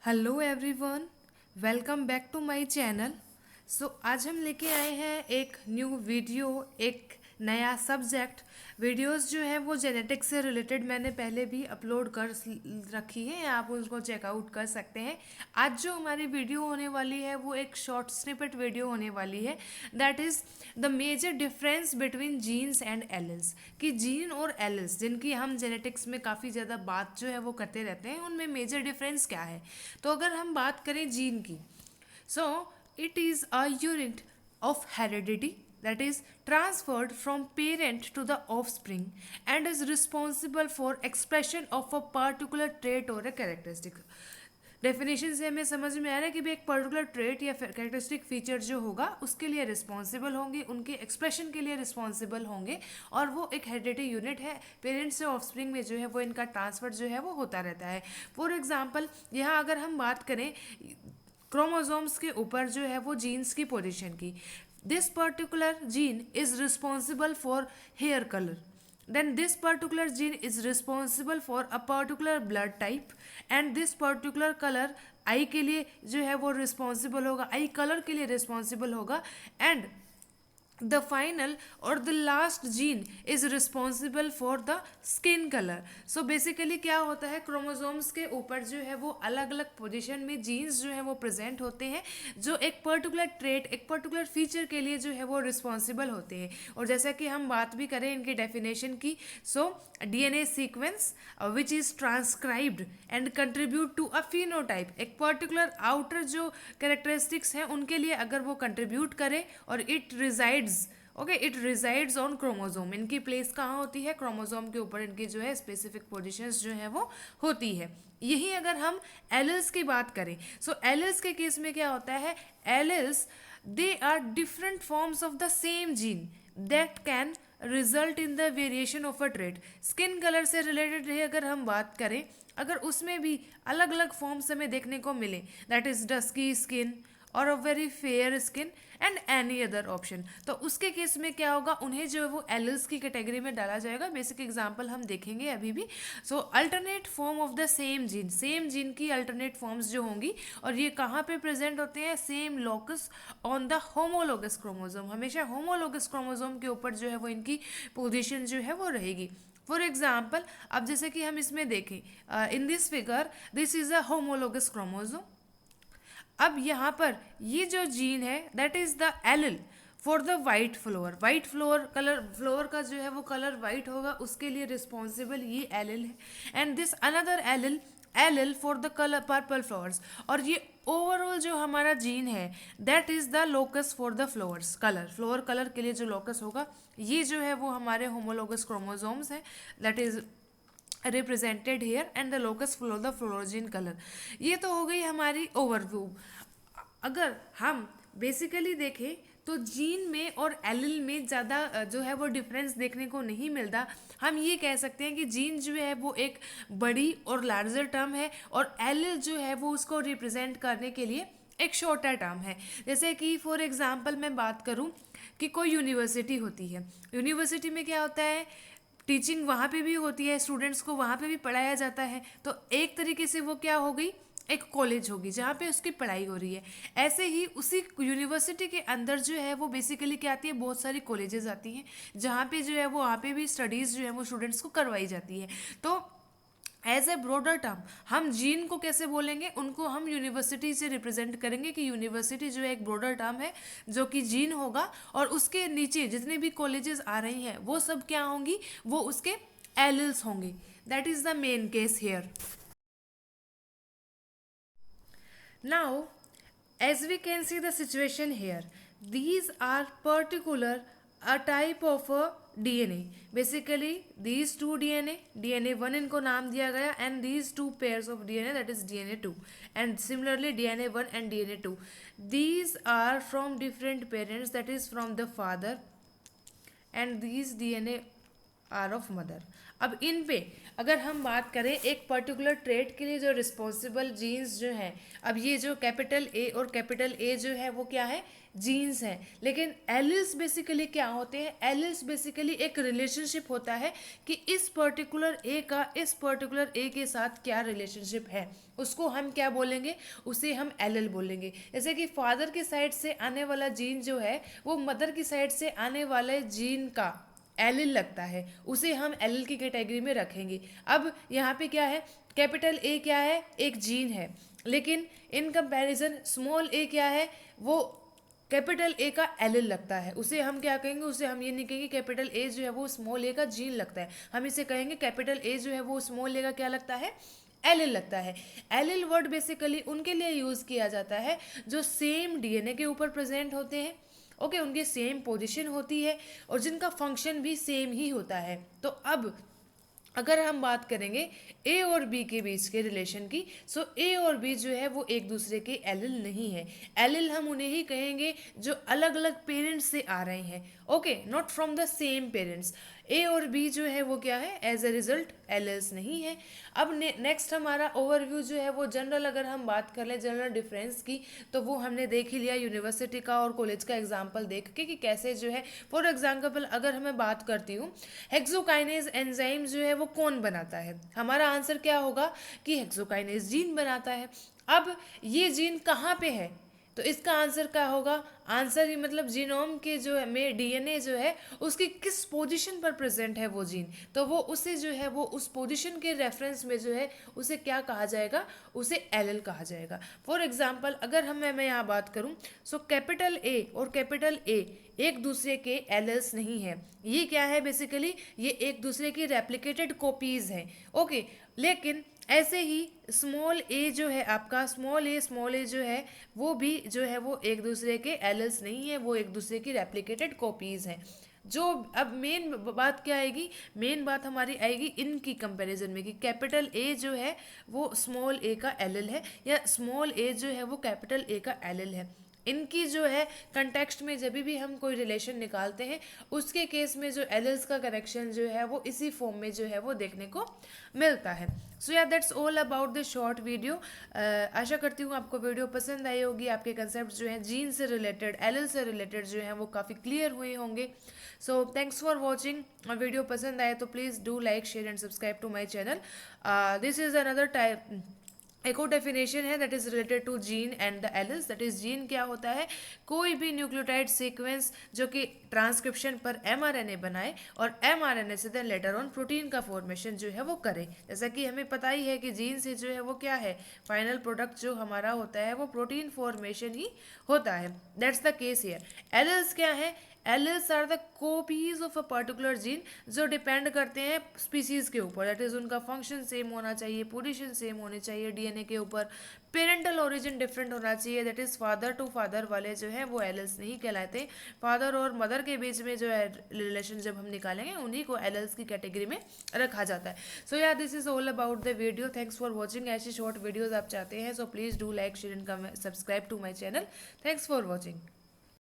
Hello everyone, welcome back to my channel. आज हम लेके आए हैं एक न्यू वीडियो, एक नया सब्जेक्ट। वीडियोस जो है वो जेनेटिक्स से रिलेटेड मैंने पहले भी अपलोड कर रखी है, आप उसको चेकआउट कर सकते हैं। आज जो हमारी वीडियो होने वाली है वो एक शॉर्ट स्निपेट वीडियो होने वाली है, that is the major difference between genes and alleles. कि जीन और एलिल्स जिनकी हम जेनेटिक्स में काफ़ी ज़्यादा बात जो है वो करते रहते हैं, उनमें मेजर डिफरेंस क्या है। तो अगर हम बात करें जीन की, so it is a unit of heredity that is transferred from parent to the offspring and is responsible for expression of a particular trait or a characteristic। Definition से हमें समझ में आ रहा है कि भाई एक पर्टिकुलर ट्रेट या कैरेक्टरिस्टिक फीचर जो होगा उसके लिए रिस्पॉन्सिबल होंगे, उनके एक्सप्रेशन के लिए रिस्पॉन्सिबल होंगे, और वो एक हेरिडिटी यूनिट है। पेरेंट्स से ऑफस्प्रिंग में जो है वो इनका ट्रांसफर जो है वो होता रहता है। फॉर एग्जाम्पल यहाँ अगर हम बात करें क्रोमोसोम्स के ऊपर जो है वो जीन्स की पोजीशन की, this particular gene is responsible for hair colour, then this particular gene is responsible for a particular blood type and this particular color आई के लिए जो है वो रिस्पॉन्सिबल होगा, आई कलर के लिए रिस्पॉन्सिबल होगा, एंड द फाइनल और the last gene is responsible for the skin colour. So basically क्या होता है, क्रोमोसोम्स के ऊपर जो है वो अलग अलग पोजीशन में जीन्स जो है वो प्रेजेंट होते हैं, जो एक पर्टिकुलर ट्रेट, एक पर्टिकुलर फीचर के लिए जो है वो रिस्पॉन्सिबल होते हैं। और जैसा कि हम बात भी करें इनकी डेफिनेशन की, so DNA sequence which is transcribed and contribute to a phenotype, एक पर्टिकुलर आउटर जो कैरेक्टरिस्टिक्स हैं उनके लिए अगर वो कंट्रीब्यूट करे, और it resides it resides on chromosome. इनकी प्लेस कहाँ होती है, क्रोमोसोम के ऊपर इनकी जो है स्पेसिफिक पोजीशंस जो है वो होती है। यही अगर हम एलिल्स की बात करें, सो एलिल्स के केस में क्या होता है, alleles they are different forms of the same gene that can result in the variation of a trait. Skin colour से रिलेटेड है अगर हम बात करें, अगर उसमें भी अलग अलग फॉर्म्स हमें देखने को मिले, दैट इज डस्की स्किन और a very fair skin and any other option, तो उसके केस में क्या होगा, उन्हें जो है वो एलिल्स की कैटेगरी में डाला जाएगा। बेसिक एग्जांपल हम देखेंगे अभी भी। So alternate form of the same gene, same gene की अल्टरनेट फॉर्म्स जो होंगी, और ये कहाँ पे प्रेजेंट होते हैं, same locus on the homologous chromosome. हमेशा होमोलोगस क्रोमोसोम के ऊपर जो है वो इनकी पोजिशन जो है वो रहेगी। फॉर एग्जाम्पल अब जैसे कि हम इसमें देखें, in this figure this is a homologous chromosome. अब यहाँ पर ये जो जीन है that is the allele for the white flower, white flower colour, flower का जो है वो कलर वाइट होगा, उसके लिए रिस्पॉन्सिबल ये एलिल है। And this another allele, allele for the colour purple flowers, और ये ओवरऑल जो हमारा जीन है that is the locus for the flowers colour, flower colour के लिए जो लोकस होगा ये जो है वो हमारे होमोलोगस क्रोमोसोम्स हैं, that is represented here, and the locus for the florigen colour. ये तो हो गई हमारी ओवरव्यू। अगर हम बेसिकली देखें तो जीन में और एलिल में ज़्यादा जो है वो डिफरेंस देखने को नहीं मिलता। हम ये कह सकते हैं कि जीन जो है वो एक बड़ी और लार्जर टर्म है, और एलिल जो है वो उसको रिप्रेजेंट करने के लिए एक शॉर्टर टर्म है। जैसे कि फॉर एग्जांपल मैं बात करूं कि कोई यूनिवर्सिटी होती है, यूनिवर्सिटी में क्या होता है, टीचिंग वहाँ पे भी होती है, स्टूडेंट्स को वहाँ पे भी पढ़ाया जाता है, तो एक तरीके से वो क्या हो गई, एक कॉलेज होगी जहाँ पे उसकी पढ़ाई हो रही है। ऐसे ही उसी यूनिवर्सिटी के अंदर जो है वो बेसिकली क्या आती है, बहुत सारी कॉलेजेस आती हैं जहाँ पे जो है वो वहाँ पे भी स्टडीज़ जो है वो स्टूडेंट्स को करवाई जाती है। तो एज ए ब्रॉडर टर्म हम जीन को कैसे बोलेंगे, उनको हम यूनिवर्सिटी से रिप्रेजेंट करेंगे कि यूनिवर्सिटी जो है एक ब्रॉडर टर्म है जो कि जीन होगा, और उसके नीचे जितने भी कॉलेजेस आ रही हैं वो सब क्या होंगी, वो उसके एलिल्स होंगे। That is the main case hair. Now, as we can see the situation here, these are particular a type of a DNA. Basically, these two DNA, DNA1 इनको नाम दिया गया, and these two pairs of DNA, that is DNA2, and similarly DNA1 and DNA2. These are from different parents, that is from the father, and these DNA are of mother. अब इन पे अगर हम बात करें एक पर्टिकुलर ट्रेट के लिए जो रिस्पॉन्सिबल जीन्स जो हैं, अब ये जो कैपिटल ए और कैपिटल ए जो है वो क्या है, जीन्स हैं। लेकिन एलिल्स बेसिकली क्या होते हैं, एलिल्स बेसिकली एक रिलेशनशिप होता है कि इस पर्टिकुलर ए का इस पर्टिकुलर ए के साथ क्या रिलेशनशिप है, उसको हम क्या बोलेंगे, उसे हम एलिल बोलेंगे। जैसे कि फादर की साइड से आने वाला जीन जो है वो मदर की साइड से आने वाले जीन का एलिल लगता है, उसे हम एलिल की कैटेगरी में रखेंगे। अब यहाँ पे क्या है, कैपिटल ए क्या है, एक जीन है, लेकिन इन कंपैरिजन स्मॉल ए क्या है, वो कैपिटल ए का एलिल लगता है। उसे हम क्या कहेंगे, उसे हम ये नहीं कहेंगे कैपिटल ए जो है वो स्मॉल ए का जीन लगता है, हम इसे कहेंगे कैपिटल ए जो है वो स्मॉल ए का क्या लगता है, एलिल लगता है। एलिल वर्ड बेसिकली उनके लिए यूज़ किया जाता है जो सेम डीएनए के ऊपर प्रेजेंट होते हैं, ओके, उनकी सेम पोजीशन होती है और जिनका फंक्शन भी सेम ही होता है। तो अब अगर हम बात करेंगे ए और बी के बीच के रिलेशन की, सो ए और बी जो है वो एक दूसरे के एलिल नहीं है। एलिल हम उन्हें ही कहेंगे जो अलग अलग पेरेंट्स से आ रहे हैं, okay, not from the same parents. A और बी जो है वो क्या है, एज अ रिजल्ट एलिल्स नहीं है। अब नेक्स्ट हमारा ओवरव्यू जो है वो जनरल, अगर हम बात कर लें जनरल डिफरेंस की, तो वो हमने देख ही लिया यूनिवर्सिटी का और कॉलेज का एग्जाम्पल देख के कि कैसे जो है, फॉर एग्जाम्पल अगर मैं बात करती हूँ हेक्सोकाइनेज एंजाइम जो है वो कौन बनाता है, हमारा आंसर क्या होगा कि हेक्सोकाइनेज जीन बनाता है। अब ये जीन कहाँ पे है, तो इसका आंसर क्या होगा, आंसर ही मतलब जीनोम के जो है में डीएनए जो है उसकी किस पोजीशन पर प्रेजेंट है वो जीन, तो वो उसे जो है वो उस पोजीशन के रेफरेंस में जो है उसे क्या कहा जाएगा, उसे एलिल कहा जाएगा। फॉर एग्जांपल अगर मैं यहाँ बात करूँ, सो कैपिटल ए और कैपिटल ए एक दूसरे के एलिल्स नहीं है, ये क्या है बेसिकली, ये एक दूसरे की रेप्लिकेटेड कॉपीज हैं, ओके। लेकिन ऐसे ही स्मॉल ए जो है आपका, स्मॉल ए जो है वो भी जो है वो एक दूसरे के एलिल्स नहीं है, वो एक दूसरे की रेप्लिकेटेड कॉपीज हैं। जो अब मेन बात क्या आएगी, मेन बात हमारी आएगी इनकी कंपैरिजन में कि कैपिटल ए जो है वो स्मॉल ए का एलिल है या स्मॉल ए जो है वो कैपिटल ए का एलिल है। इनकी जो है कंटेक्स्ट में जब भी हम कोई रिलेशन निकालते हैं उसके केस में जो एलिल्स का कनेक्शन जो है वो इसी फॉर्म में जो है वो देखने को मिलता है। सो या that's all about the short video. आशा करती हूँ आपको वीडियो पसंद आई होगी, आपके कंसेप्ट जो हैं जीन से रिलेटेड, एलिल से रिलेटेड जो हैं वो काफ़ी क्लियर हुए होंगे। So thanks for watching. और वीडियो पसंद आए तो please do like share and subscribe to my channel. This is another type, एक और डेफिनेशन है that is related to gene and the alleles. That is gene क्या होता है, कोई भी न्यूक्लियोटाइड सीक्वेंस जो कि ट्रांसक्रिप्शन पर एमआरएनए बनाए और एमआरएनए से देन लेटर ऑन प्रोटीन का फॉर्मेशन जो है वो करे। जैसा कि हमें पता ही है कि जीन से जो है वो क्या है, फाइनल प्रोडक्ट जो हमारा होता है वो प्रोटीन फॉर्मेशन ही होता है। That's the case here. Alleles क्या है, alleles are the copies of a particular gene जो डिपेंड करते हैं स्पीसीज के ऊपर, दैट इज उनका फंक्शन सेम होना चाहिए, पोजीशन सेम होनी चाहिए डीएनए के ऊपर, पेरेंटल ओरिजिन डिफरेंट होना चाहिए, that is father to father वाले जो है वो एलिल्स नहीं कहलाते। फादर और मदर के बीच में जो है रिलेशन जब हम निकालेंगे उन्हीं को एलिल्स की कैटेगरी में रखा जाता है। सो या this is all about the video. Thanks for watching. ऐसी शॉर्ट वीडियोज आप चाहते हैं so please do like share and subscribe to my channel. Thanks for watching.